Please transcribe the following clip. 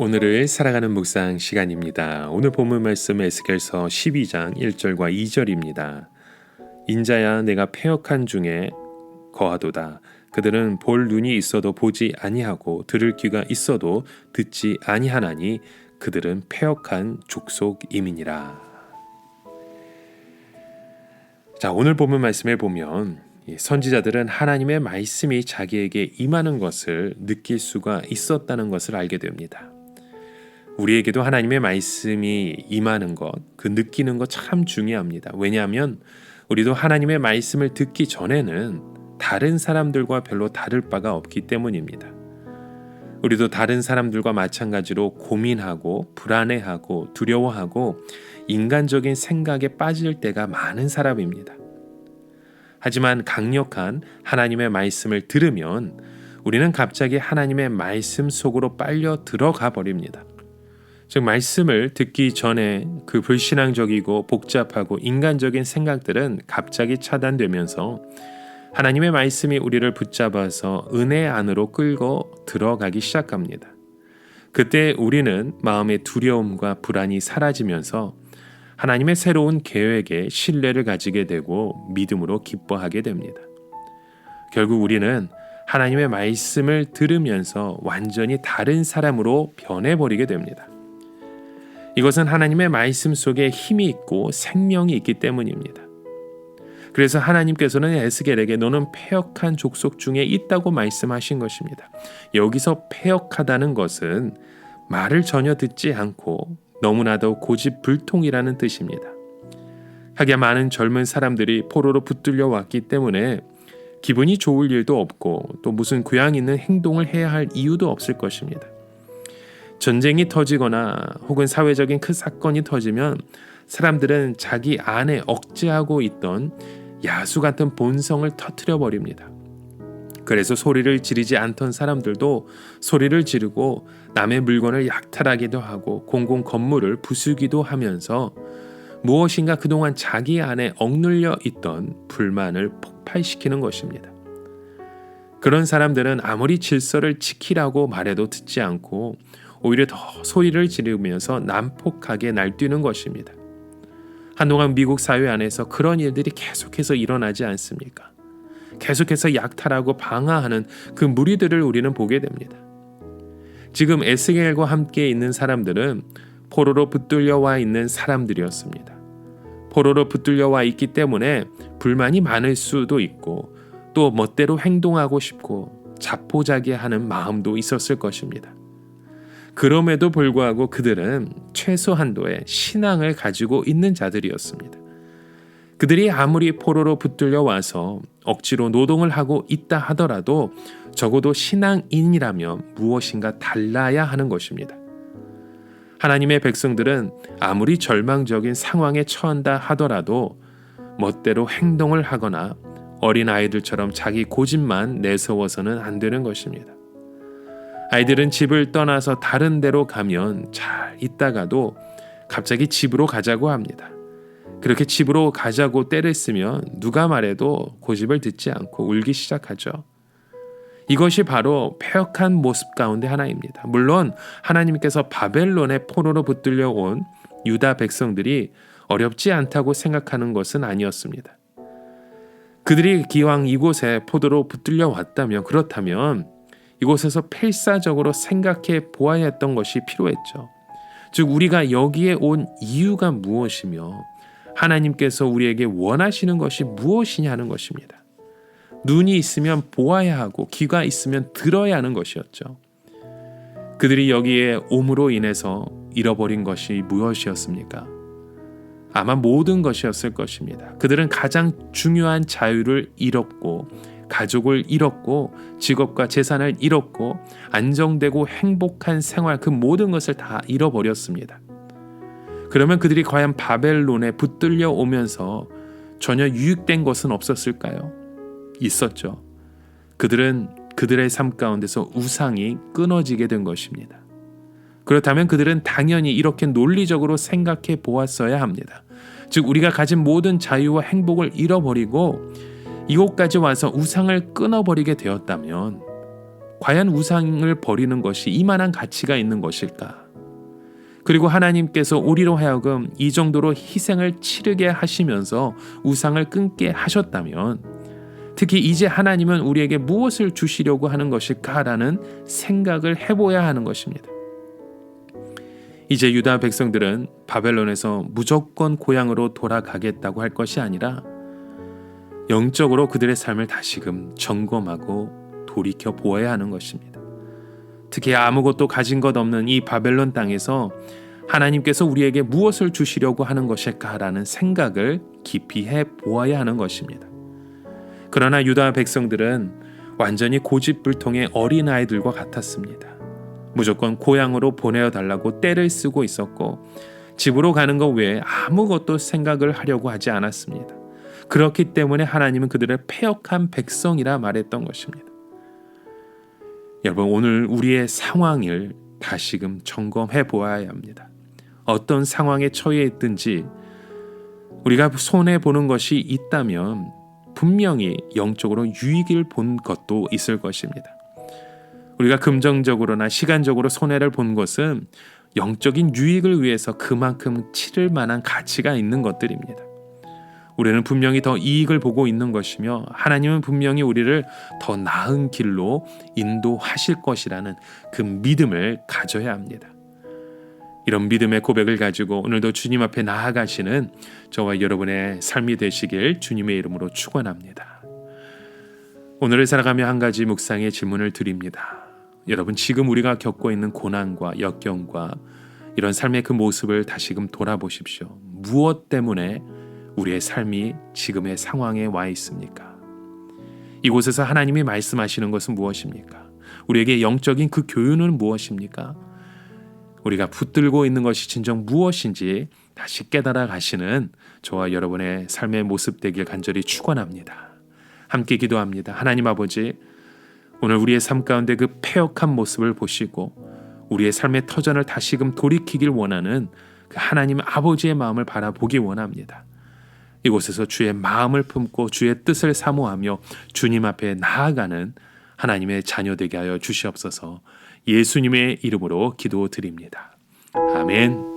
오늘을 살아가는 묵상 시간입니다. 오늘 본문 말씀 에스겔서 12장 1절과 2절입니다. 인자야 내가 패역한 중에 거하도다. 그들은 볼 눈이 있어도 보지 아니하고 들을 귀가 있어도 듣지 아니하나니 그들은 패역한 족속임이니라. 자, 오늘 본문 말씀에 보면 선지자들은 하나님의 말씀이 자기에게 임하는 것을 느낄 수가 있었다는 것을 알게 됩니다. 우리에게도 하나님의 말씀이 임하는 것, 그 느끼는 것 참 중요합니다. 왜냐하면 우리도 하나님의 말씀을 듣기 전에는 다른 사람들과 별로 다를 바가 없기 때문입니다. 우리도 다른 사람들과 마찬가지로 고민하고 불안해하고 두려워하고 인간적인 생각에 빠질 때가 많은 사람입니다. 하지만 강력한 하나님의 말씀을 들으면 우리는 갑자기 하나님의 말씀 속으로 빨려 들어가 버립니다. 즉 말씀을 듣기 전에 그 불신앙적이고 복잡하고 인간적인 생각들은 갑자기 차단되면서 하나님의 말씀이 우리를 붙잡아서 은혜 안으로 끌고 들어가기 시작합니다. 그때 우리는 마음의 두려움과 불안이 사라지면서 하나님의 새로운 계획에 신뢰를 가지게 되고 믿음으로 기뻐하게 됩니다. 결국 우리는 하나님의 말씀을 들으면서 완전히 다른 사람으로 변해버리게 됩니다. 이것은 하나님의 말씀 속에 힘이 있고 생명이 있기 때문입니다. 그래서 하나님께서는 에스겔에게 너는 패역한 족속 중에 있다고 말씀하신 것입니다. 여기서 패역하다는 것은 말을 전혀 듣지 않고 너무나도 고집불통이라는 뜻입니다. 하기야 많은 젊은 사람들이 포로로 붙들려 왔기 때문에 기분이 좋을 일도 없고 또 무슨 교양 있는 행동을 해야 할 이유도 없을 것입니다. 전쟁이 터지거나 혹은 사회적인 큰 사건이 터지면 사람들은 자기 안에 억제하고 있던 야수 같은 본성을 터뜨려 버립니다. 그래서 소리를 지르지 않던 사람들도 소리를 지르고 남의 물건을 약탈하기도 하고 공공 건물을 부수기도 하면서 무엇인가 그동안 자기 안에 억눌려 있던 불만을 폭발시키는 것입니다. 그런 사람들은 아무리 질서를 지키라고 말해도 듣지 않고 오히려 더 소리를 지르면서 난폭하게 날뛰는 것입니다. 한동안 미국 사회 안에서 그런 일들이 계속해서 일어나지 않습니까? 계속해서 약탈하고 방화하는 그 무리들을 우리는 보게 됩니다. 지금 에스겔과 함께 있는 사람들은 포로로 붙들려와 있는 사람들이었습니다. 포로로 붙들려와 있기 때문에 불만이 많을 수도 있고 또 멋대로 행동하고 싶고 자포자기하는 마음도 있었을 것입니다. 그럼에도 불구하고 그들은 최소한도의 신앙을 가지고 있는 자들이었습니다. 그들이 아무리 포로로 붙들려 와서 억지로 노동을 하고 있다 하더라도 적어도 신앙인이라면 무엇인가 달라야 하는 것입니다. 하나님의 백성들은 아무리 절망적인 상황에 처한다 하더라도 멋대로 행동을 하거나 어린아이들처럼 자기 고집만 내세워서는 안 되는 것입니다. 아이들은 집을 떠나서 다른 데로 가면 잘 있다가도 갑자기 집으로 가자고 합니다. 그렇게 집으로 가자고 때를 쓰면 누가 말해도 고집을 듣지 않고 울기 시작하죠. 이것이 바로 패역한 모습 가운데 하나입니다. 물론 하나님께서 바벨론의 포로로 붙들려 온 유다 백성들이 어렵지 않다고 생각하는 것은 아니었습니다. 그들이 기왕 이곳에 포로로 붙들려 왔다면 그렇다면 이곳에서 필사적으로 생각해 보아야 했던 것이 필요했죠. 즉 우리가 여기에 온 이유가 무엇이며 하나님께서 우리에게 원하시는 것이 무엇이냐는 것입니다. 눈이 있으면 보아야 하고 귀가 있으면 들어야 하는 것이었죠. 그들이 여기에 옴으로 인해서 잃어버린 것이 무엇이었습니까? 아마 모든 것이었을 것입니다. 그들은 가장 중요한 자유를 잃었고 가족을 잃었고 직업과 재산을 잃었고 안정되고 행복한 생활 그 모든 것을 다 잃어버렸습니다. 그러면 그들이 과연 바벨론에 붙들려 오면서 전혀 유익된 것은 없었을까요? 있었죠. 그들은 그들의 삶 가운데서 우상이 끊어지게 된 것입니다. 그렇다면 그들은 당연히 이렇게 논리적으로 생각해 보았어야 합니다. 즉 우리가 가진 모든 자유와 행복을 잃어버리고 이곳까지 와서 우상을 끊어버리게 되었다면 과연 우상을 버리는 것이 이만한 가치가 있는 것일까? 그리고 하나님께서 우리로 하여금 이 정도로 희생을 치르게 하시면서 우상을 끊게 하셨다면 특히 이제 하나님은 우리에게 무엇을 주시려고 하는 것일까라는 생각을 해봐야 하는 것입니다. 이제 유다 백성들은 바벨론에서 무조건 고향으로 돌아가겠다고 할 것이 아니라 영적으로 그들의 삶을 다시금 점검하고 돌이켜 보아야 하는 것입니다. 특히 아무것도 가진 것 없는 이 바벨론 땅에서 하나님께서 우리에게 무엇을 주시려고 하는 것일까라는 생각을 깊이 해 보아야 하는 것입니다. 그러나 유다 백성들은 완전히 고집불통의 어린아이들과 같았습니다. 무조건 고향으로 보내어달라고 떼를 쓰고 있었고 집으로 가는 것 외에 아무것도 생각을 하려고 하지 않았습니다. 그렇기 때문에 하나님은 그들을 패역한 백성이라 말했던 것입니다. 여러분, 오늘 우리의 상황을 다시금 점검해 보아야 합니다. 어떤 상황에 처해 있든지 우리가 손해보는 것이 있다면 분명히 영적으로 유익을 본 것도 있을 것입니다. 우리가 금전적으로나 시간적으로 손해를 본 것은 영적인 유익을 위해서 그만큼 치를 만한 가치가 있는 것들입니다. 우리는 분명히 더 이익을 보고 있는 것이며 하나님은 분명히 우리를 더 나은 길로 인도하실 것이라는 그 믿음을 가져야 합니다. 이런 믿음의 고백을 가지고 오늘도 주님 앞에 나아가시는 저와 여러분의 삶이 되시길 주님의 이름으로 축원합니다. 오늘을 살아가며 한 가지 묵상의 질문을 드립니다. 여러분, 지금 우리가 겪고 있는 고난과 역경과 이런 삶의 그 모습을 다시금 돌아보십시오. 무엇 때문에 우리의 삶이 지금의 상황에 와 있습니까? 이곳에서 하나님이 말씀하시는 것은 무엇입니까? 우리에게 영적인 그 교훈은 무엇입니까? 우리가 붙들고 있는 것이 진정 무엇인지 다시 깨달아 가시는 저와 여러분의 삶의 모습 되길 간절히 축원합니다. 함께 기도합니다. 하나님 아버지, 오늘 우리의 삶 가운데 그 패역한 모습을 보시고 우리의 삶의 터전을 다시금 돌이키길 원하는 그 하나님 아버지의 마음을 바라보기 원합니다. 이곳에서 주의 마음을 품고 주의 뜻을 사모하며 주님 앞에 나아가는 하나님의 자녀 되게 하여 주시옵소서. 예수님의 이름으로 기도드립니다. 아멘.